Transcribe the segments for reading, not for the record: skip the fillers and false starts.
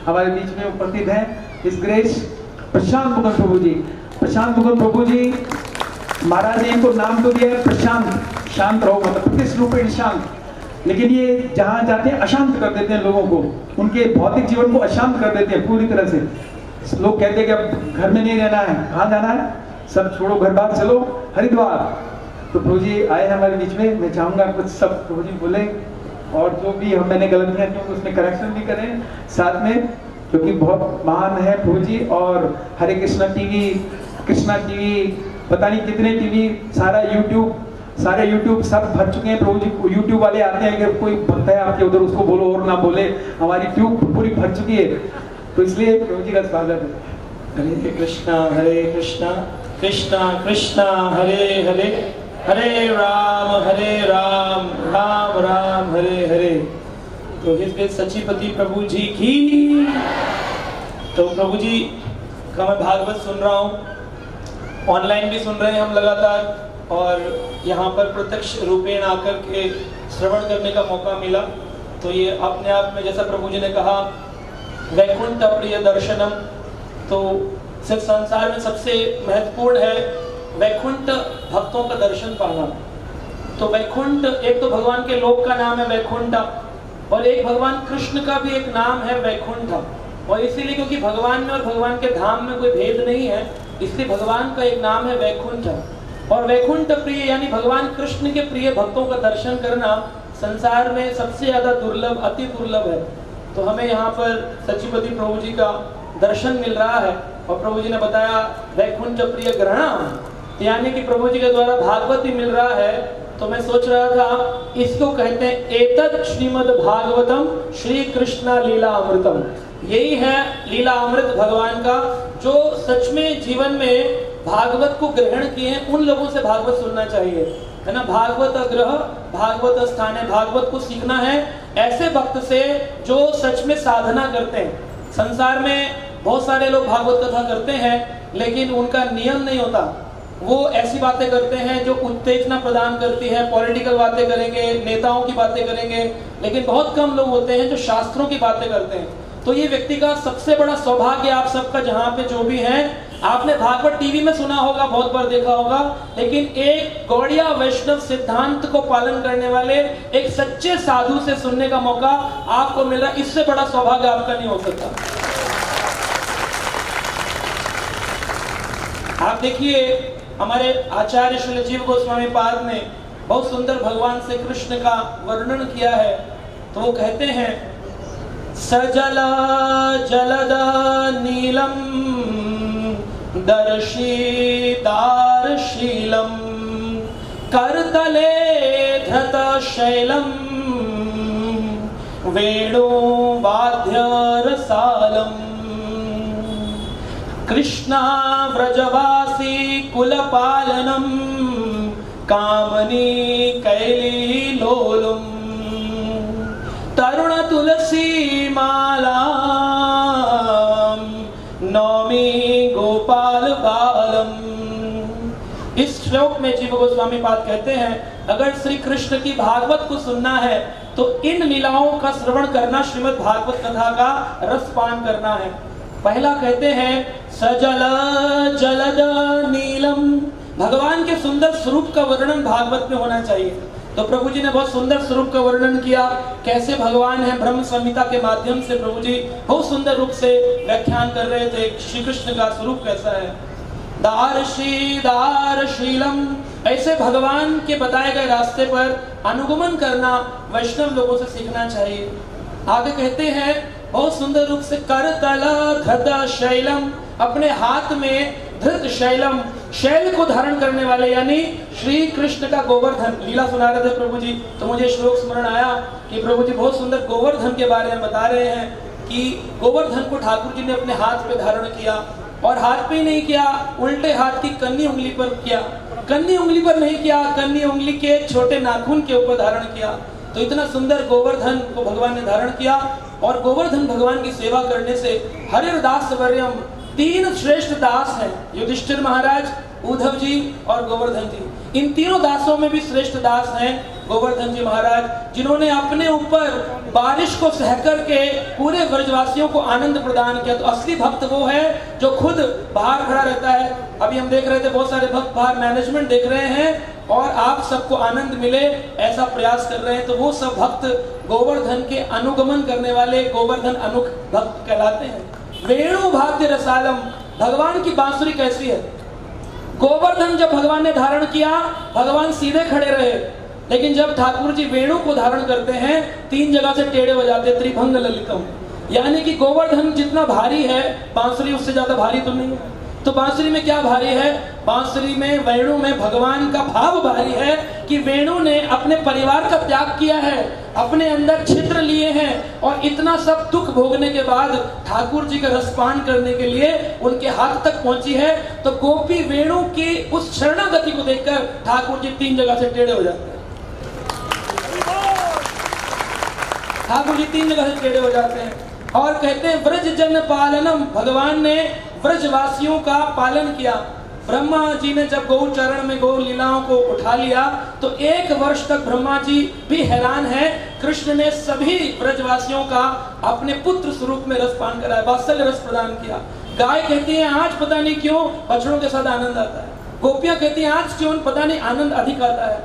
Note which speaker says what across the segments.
Speaker 1: हमारे बीच में उपस्थित हैं इस ग्रेस प्रशांत मुकुंद प्रभु जी। प्रशांत मुकुंद प्रभु जी महाराज ने इनको नाम तो दिया है प्रशांत, शांत रहो, मतलब प्रतिष्ठ रूपेण शांत, लेकिन ये जहाँ जाते हैं अशांत कर देते हैं लोगों को, उनके भौतिक जीवन को अशांत कर देते हैं पूरी तरह से। लोग कहते हैं कि अब घर में नहीं रहना है, कहाँ जाना है, सब छोड़ो, घर बार चलो हरिद्वार। तो प्रभु जी आए हैं हमारे बीच में, मैं चाहूँगा कुछ सब प्रभु जी बोले और जो भी मैंने गलतियाँ की उसमें करेक्शन भी करें साथ में, क्योंकि बहुत महान है प्रभु जी। और हरे कृष्णा टीवी, कृष्णा टीवी, पता नहीं कितने टीवी, सारे यूट्यूब सब भर चुके हैं प्रभु जी। यूट्यूब वाले आते हैं कि कोई भक्त है आपके उधर, उसको बोलो और ना बोले, हमारी ट्यूब पूरी भर चुकी है। तो इसलिए प्रभु जी का स्वागत है।
Speaker 2: हरे कृष्णा कृष्णा कृष्णा हरे हरे, हरे राम राम राम हरे हरे। तो हिज सचिपति प्रभु जी की। तो प्रभु जी का मैं भागवत सुन रहा हूँ, ऑनलाइन भी सुन रहे हैं हम लगातार, और यहाँ पर प्रत्यक्ष रूपेण आकर के श्रवण करने का मौका मिला। तो ये अपने आप में, जैसा प्रभु जी ने कहा, वैकुंठ प्रिय दर्शनम, तो सिर्फ संसार में सबसे महत्वपूर्ण है वैकुंठ भक्तों का दर्शन पाना। तो वैकुंठ एक तो भगवान के लोक का नाम है वैकुंठ, और एक भगवान कृष्ण का भी एक नाम है वैकुंठ। और इसीलिए क्योंकि भगवान में और भगवान के धाम में कोई भेद नहीं है, इसलिए भगवान का एक नाम है वैकुंठ। और वैकुंठ प्रिय यानी भगवान कृष्ण के प्रिय भक्तों का दर्शन करना संसार में सबसे ज्यादा दुर्लभ, अति दुर्लभ है। तो हमें यहाँ पर सचिपति प्रभु जी का दर्शन मिल रहा है, और प्रभु जी ने बताया वैकुंठ प्रिय ग्रहण, यानी कि प्रभु जी के द्वारा भागवत भी मिल रहा है। तो मैं सोच रहा था, इसको कहते हैं एतत् श्रीमद् भागवतम श्री कृष्णा लीला अमृतम। यही है लीला अमृत भगवान का, जो सच में जीवन में भागवत को ग्रहण किए हैं उन लोगों से भागवत सुनना चाहिए, है ना। भागवत ग्रह भागवत स्थान है, भागवत को सीखना है ऐसे भक्त से जो सच में साधना करते हैं। संसार में बहुत सारे लोग भागवत कथा करते हैं, लेकिन उनका नियम नहीं होता। वो ऐसी बातें करते हैं जो उत्तेजना प्रदान करती है, पॉलिटिकल बातें करेंगे, नेताओं की बातें करेंगे, लेकिन बहुत कम लोग होते हैं जो शास्त्रों की बातें करते हैं। तो ये व्यक्ति का सबसे बड़ा सौभाग्य आप सबका, जहाँ पे जो भी है, आपने भागवत टीवी में सुना होगा, बहुत बार देखा होगा, लेकिन एक गौड़िया वैष्णव सिद्धांत को पालन करने वाले एक सच्चे साधु से सुनने का मौका आपको मिल रहा है। इससे बड़ा सौभाग्य आपका नहीं हो सकता। आप देखिए, हमारे आचार्य श्री जीव गोस्वामी पाद ने बहुत सुंदर भगवान से कृष्ण का वर्णन किया है। तो वो कहते हैं, सजल जलद नीलम दर्शिदारशीलम करतले धृत शैलम वेणु वाद्य रसालम कृष्णा व्रजवासी कुलपालनम कामनी कैली लोलुम तरुण तुलसी माला नौमी गोपाल बालम। इस श्लोक में जीव गोस्वामी पाद कहते हैं, अगर श्री कृष्ण की भागवत को सुनना है तो इन लीलाओं का श्रवण करना, श्रीमद् भागवत कथा का रसपान करना है। पहला कहते हैं सजल जलद नीलम, भगवान के सुंदर स्वरूप का वर्णन भागवत में होना चाहिए। तो प्रभु जी ने बहुत सुंदर स्वरूप का वर्णन किया, कैसे भगवान है। ब्रह्म संहिता के माध्यम से प्रभु जी बहुत सुंदर रूप से व्याख्यान कर रहे थे श्री कृष्ण का स्वरूप कैसा है। दारशीलम, ऐसे भगवान के बताए गए रास्ते पर अनुगमन करना वैष्णव लोगों से सीखना चाहिए। आगे कहते हैं बहुत सुंदर रूप से, करतल धृत शैलम, अपने हाथ में धृत शैलम, शैल को धारण करने वाले, यानी श्री कृष्ण का गोवर्धन। लीला सुना रहे थे प्रभु जी, तो मुझे श्लोक स्मरण आया कि प्रभु जी बहुत सुंदर गोवर्धन के बारे में बता रहे हैं कि गोवर्धन को ठाकुर जी ने अपने हाथ पे धारण किया, और हाथ पे ही नहीं किया, उल्टे हाथ की कन्नी उंगली पर किया। कन्नी उंगली पर नहीं किया, कन्नी उंगली के छोटे नाखून के ऊपर धारण किया। तो इतना सुंदर गोवर्धन को भगवान ने धारण किया। और गोवर्धन भगवान की सेवा करने से हरिर्दास वर्यम, तीन श्रेष्ठ दास हैं, युधिष्ठिर महाराज, उद्धव जी और गोवर्धन जी। इन तीनों दासों में भी श्रेष्ठ दास हैं गोवर्धन जी महाराज, जिन्होंने अपने ऊपर बारिश को सहकर के पूरे ब्रजवासियों को आनंद प्रदान किया। तो असली भक्त वो है जो खुद बाहर खड़ा रहता है। अभी हम देख रहे थे बहुत सारे भक्त बाहर मैनेजमेंट देख रहे हैं और आप सबको आनंद मिले ऐसा प्रयास कर रहे हैं। तो वो सब भक्त गोवर्धन के अनुगमन करने वाले गोवर्धन अनुग भक्त कहलाते हैं। वेणु भाग्य रसालम, भगवान की बांसुरी कैसी है। गोवर्धन जब भगवान ने धारण किया, भगवान सीधे खड़े रहे, लेकिन जब ठाकुर जी वेणु को धारण करते हैं 3 जगह से टेढ़े हो जाते हैं। त्रिभंग ललितम, यानी कि गोवर्धन जितना भारी है बांसुरी उससे ज्यादा भारी तो नहीं है। तो बांसुरी में क्या भारी है? बांसुरी में, वेणु में भगवान का भाव भारी है कि वेणु ने अपने परिवार का त्याग किया है, अपने अंदर छिद्र लिए हैं और इतना सब दुख भोगने के बाद ठाकुर जी का रसपान करने के लिए उनके हाथ तक पहुंची है। तो गोपी वेणु की उस शरणागति को देखकर ठाकुर जी 3 जगह से टेढ़े हो जाते हैं। ठाकुर जी 3 जगह से टेढ़े हो जाते हैं और कहते हैं व्रज जन पालनम, भगवान ने व्रजवासियों का पालन किया। ब्रह्मा जी ने जब गौ चरण में गौ लीलाओं को उठा लिया तो 1 वर्ष तक ब्रह्मा जी भी हैरान है। कृष्ण ने सभी ब्रजवासियों का अपने पुत्र स्वरूप में रसपान कराया, वात्सल्य रस प्रदान किया। गाय कहती है आज पता नहीं क्यों बछड़ों के साथ आनंद आता है। गोपियां कहती हैं आज क्यों पता नहीं आनंद अधिक आता है।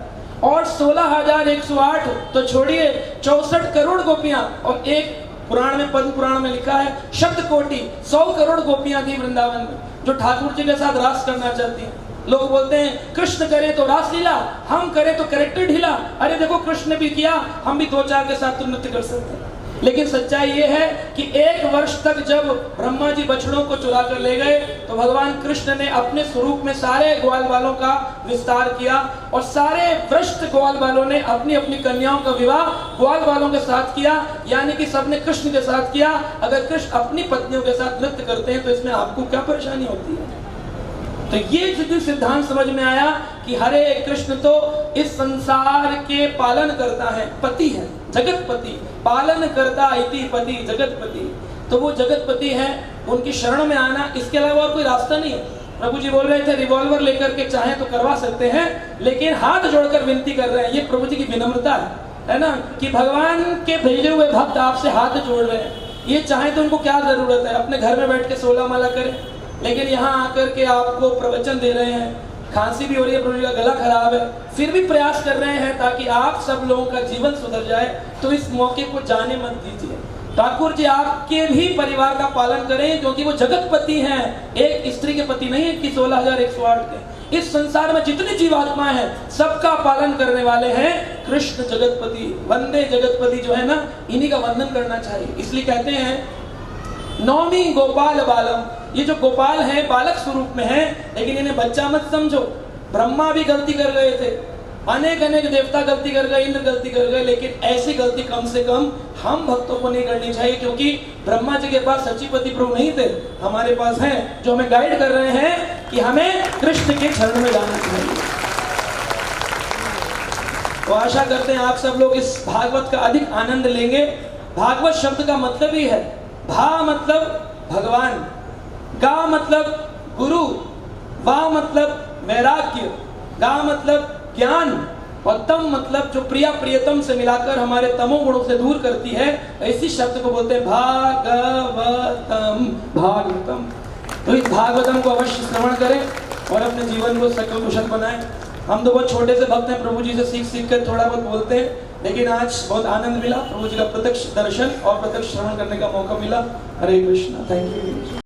Speaker 2: और 16,108 तो छोड़िए 64 करोड़ गोपियां और एक पुराण में, पद्म पुराण में लिखा है शब्द कोटि 100 करोड़ गोपियां थी वृंदावन में जो ठाकुर जी के साथ रास करना चाहती हैं। लोग बोलते हैं कृष्ण करे तो रास लीला, हम करे तो कैरेक्टर ढीला। अरे देखो कृष्ण ने भी किया, हम भी 2-4 के साथ तो नृत्य कर सकते हैं। लेकिन सच्चाई ये है कि 1 वर्ष तक जब ब्रह्मा जी बछड़ों को चुरा कर ले गए तो भगवान कृष्ण ने अपने स्वरूप में सारे ग्वाल बालों का विस्तार किया और सारे भ्रष्ट ग्वाल बालों ने अपनी अपनी कन्याओं का विवाह ग्वाल बालों के साथ किया, यानी कि सबने कृष्ण के साथ किया। अगर कृष्ण अपनी पत्नियों के साथ नृत्य करते हैं तो इसमें आपको क्या परेशानी होती है? तो ये जो सिद्धांत समझ में आया कि हरे कृष्ण तो इस संसार के पालन करता है, पति है, जगतपति, पालन करता इति पति जगतपति। तो वो जगतपति है, उनकी शरण में आना, इसके अलावा और कोई रास्ता नहीं है। प्रभु जी बोल रहे थे रिवॉल्वर लेकर के चाहे तो करवा सकते हैं, लेकिन हाथ जोड़कर विनती कर रहे हैं। ये प्रभु जी की विनम्रता है ना, कि भगवान के भेजे हुए भक्त आपसे हाथ जोड़ रहे हैं। ये चाहे तो उनको क्या जरूरत है, अपने घर में बैठ के 16 माला करें, लेकिन यहाँ आकर के आपको प्रवचन दे रहे हैं। खांसी भी हो रही है, प्रभु जी का गला खराब है, फिर भी प्रयास कर रहे हैं ताकि आप सब लोगों का जीवन सुधर जाए। तो इस मौके को जाने मत दीजिए। ठाकुर जी आपके भी परिवार का पालन करें, क्योंकि वो जगतपति हैं, एक स्त्री के पति नहीं है कि 16,108 के। इस संसार में जितनी जीवात्माएं हैं सबका पालन करने वाले हैं कृष्ण जगतपति। वंदे जगतपति जो है ना, इन्हीं का वंदन करना चाहिए। इसलिए कहते हैं नौमी गोपाल बालम, ये जो गोपाल हैं बालक स्वरूप में हैं, लेकिन इन्हें बच्चा मत समझो। ब्रह्मा भी गलती कर गए थे, अनेक देवता गलती कर गए, इंद्र गलती कर गए, लेकिन ऐसी गलती कम से कम हम भक्तों को नहीं करनी चाहिए, क्योंकि ब्रह्मा जी के पास सचिपति प्रभु नहीं थे, हमारे पास हैं जो हमें गाइड कर रहे हैं कि हमें कृष्ण के चरण में जाना चाहिए। तो आशा करते हैं आप सब लोग इस भागवत का अधिक आनंद लेंगे। भागवत शब्द का मतलब ही है, भा मतलब भगवान, गा मतलब गुरु, वा मतलब वैराग्य, गा मतलब ज्ञान और तम मतलब जो प्रिया प्रियतम से मिलाकर हमारे तमो गुणों से दूर करती है, इसी शब्द को बोलते हैं भागवतम। भागवतम, तो इस भागवतम को अवश्य श्रवण करें और अपने जीवन को सकल कुशल बनाएं। हम तो बहुत छोटे से भक्त हैं, प्रभु जी से सीख कर थोड़ा बहुत बोलते हैं, लेकिन आज बहुत आनंद मिला, प्रभु जी का प्रत्यक्ष दर्शन और प्रत्यक्ष श्रवण करने का मौका मिला। हरे कृष्णा, थैंक यू।